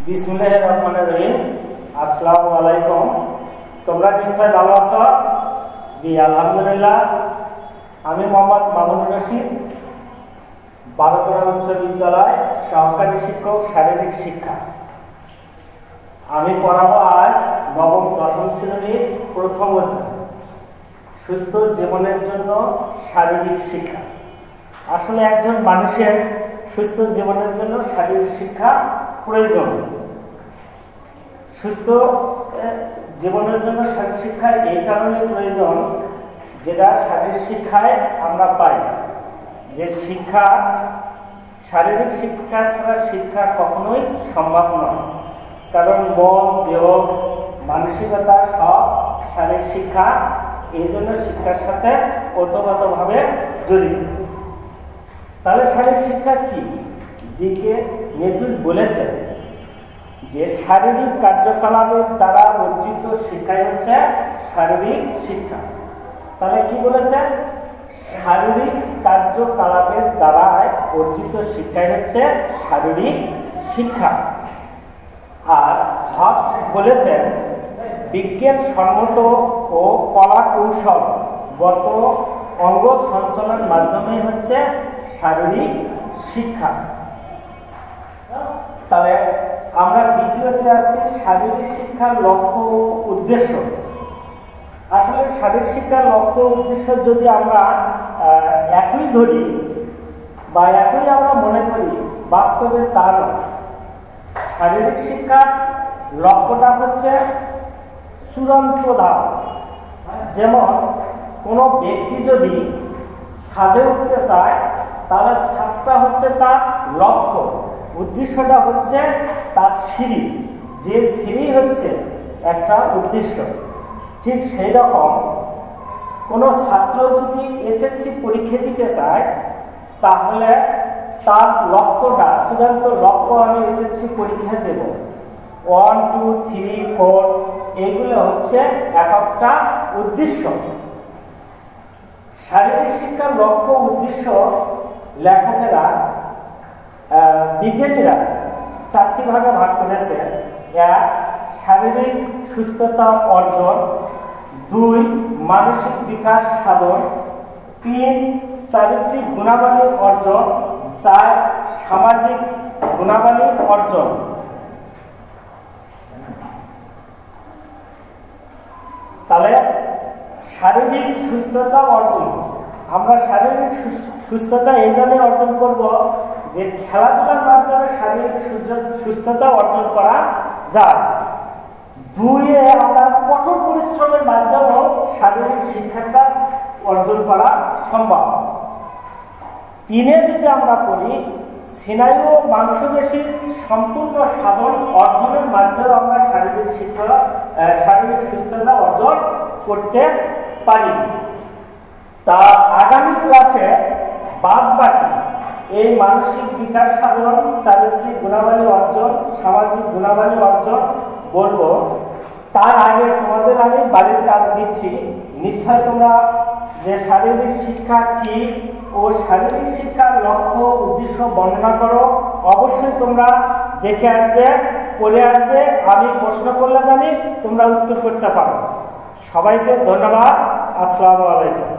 বিসমিল্লাহির রহমানির রহিম। আসসালামু আলাইকুম। তোমরা নিশ্চয় ভালো আছো? জি আলহামদুলিল্লাহ। আমি মোহাম্মদ মামুনুর রশিদ, বারোপাড়া উচ্চ বিদ্যালয় সহকারী শিক্ষক, শারীরিক শিক্ষা। আমি পড়াবো আজ নবম দশম শ্রেণীর প্রথম অধ্যায়, সুস্থ জীবনের জন্য শারীরিক শিক্ষা। আসলে একজন মানুষের সুস্থ জীবনের জন্য শারীরিক শিক্ষা প্রয়োজন। সুস্থ জীবনের জন্য শারীরিক শিক্ষা এই কারণে প্রয়োজন, যেটা শারীরিক শিক্ষায় আমরা পাই, যে শিক্ষা শারীরিক শিক্ষা ছাড়া শিক্ষা কখনোই সম্ভব নয়। কারণ মন, দেহ, মানসিকতা সব শারীরিক শিক্ষা, এই জন্য শিক্ষার সাথে ওতপ্রোতভাবে জড়িত। তাহলে শারীরিক শিক্ষা কি? দিকে নেতৃত্ব বলেছেন যে শারীরিক কার্যকলাপের দ্বারা অর্জিত শিক্ষাই হচ্ছে শারীরিক শিক্ষা। তাহলে কি বলেছেন? শারীরিক কার্যকলাপের দ্বারা অর্জিত শিক্ষাই হচ্ছে শারীরিক শিক্ষা। আর হবস বলেছেন বিজ্ঞান সম্মত ও কলা কৌশলগত অঙ্গ সঞ্চালনের মাধ্যমে হচ্ছে শারীরিক শিক্ষা। তাহলে আমরা দ্বিতীয়তে আছি শারীরিক শিক্ষার লক্ষ্য ও উদ্দেশ্য। আসলে শারীরিক শিক্ষার লক্ষ্য উদ্দেশ্য যদি আমরা একই ধরি বা একই আমরা মনে করি, বাস্তবে তা নয়। শারীরিক শিক্ষার লক্ষ্যটা হচ্ছে চূড়ান্ত ধাপ। যেমন কোনো ব্যক্তি যদি ছাদে উঠতে চায়, তাহলে ছাদটা হচ্ছে তার লক্ষ্য, উদ্দেশ্যটা হচ্ছে তার সিঁড়ি, যে সিঁড়ি হচ্ছে একটা উদ্দেশ্য। ঠিক সেই রকম কোনো ছাত্র যদি এসএসসি পরীক্ষা দিতে চায়, তাহলে তার লক্ষ্যটা, চূড়ান্ত লক্ষ্য, আমি এসএসসি পরীক্ষা দেব, 1, 2, 3, 4, এগুলো হচ্ছে এক একটা উদ্দেশ্য। শারীরিক শিক্ষার লক্ষ্য উদ্দেশ্য লেখকেরা, বিজ্ঞানীরা 4টি ভাগে ভাগ করেছে। 1, শারীরিক সুস্থতা অর্জন, 2, মানসিক বিকাশ সাধন, 3, চারিত্রিক গুণাবলী অর্জন, 4, সামাজিক গুণাবলী অর্জন। তাহলে শারীরিক সুস্থতা অর্জন, আমরা শারীরিক সুস্থতা এই জন্য অর্জন করব যে খেলাধুলার মাধ্যমে শারীরিক সুস্থতা অর্জন করা যায়। 2, আমরা কঠোর পরিশ্রমের মাধ্যমেও শারীরিক শিক্ষাটা অর্জন করা সম্ভব। 3 যদি আমরা করি, স্নায়ু ও মাংসপেশির সম্পূর্ণ সাধন অর্জনের মাধ্যমে আমরা শারীরিক সুস্থতা অর্জন করতে পারি। তা আগামী ক্লাসে বাদ বাকি এই মানসিক বিকাশ সাধন, চারিত্রিক গুণাবলী অর্জন, সামাজিক গুণাবলী অর্জন বলবো। তার আগে তোমাদের আমি বাড়ির কাজ দিচ্ছি। নিশ্চয় তোমরা যে শারীরিক শিক্ষা কি ও শারীরিক শিক্ষার লক্ষ্য উদ্দেশ্য বর্ণনা করো, অবশ্যই তোমরা দেখে আসবে, পড়ে আসবে। আমি প্রশ্ন করলে জানি তোমরা উত্তর করতে পারো। সবাইকে ধন্যবাদ। আসসালামু আলাইকুম।